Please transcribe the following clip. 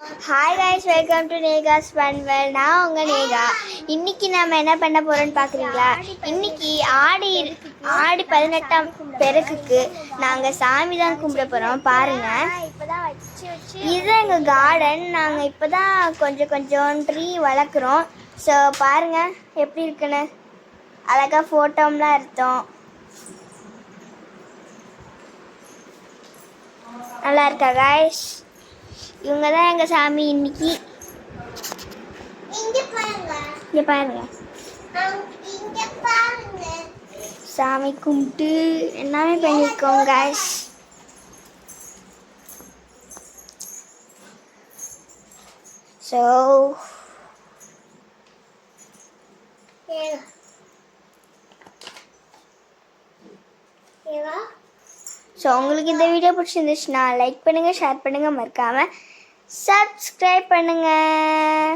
Hi guys, welcome to Neha's ஃபன்வேல். நான் உங்கள் நேகா. இன்றைக்கி நம்ம என்ன பண்ண போகிறோன்னு பார்க்குறீங்களா? இன்றைக்கி ஆடி 18ஆம் பெருக்குக்கு நாங்கள் சாமி தான் கும்பிட போகிறோம். பாருங்கள், இது எங்கள் கார்டன். நாங்கள் இப்போ தான் கொஞ்சம் ட்ரீ வளர்க்குறோம். ஸோ பாருங்கள் எப்படி இருக்குன்னு. அழகாக ஃபோட்டோம்லாம் எடுத்தோம். நல்லா இருக்கா கைஸ்? இவங்க தான் எங்கள் சாமி. இன்னைக்கு இங்கே பாருங்க, சாமி கும்பிட்டு எல்லாமே பண்ணியிருக்கோம் கைஸ். ஸோ உங்களுக்கு இந்த வீடியோ பிடிச்சிருந்துச்சுன்னா லைக் பண்ணுங்கள், ஷேர் பண்ணுங்கள், மறக்காமல் சப்ஸ்கிரைப் பண்ணுங்கள்.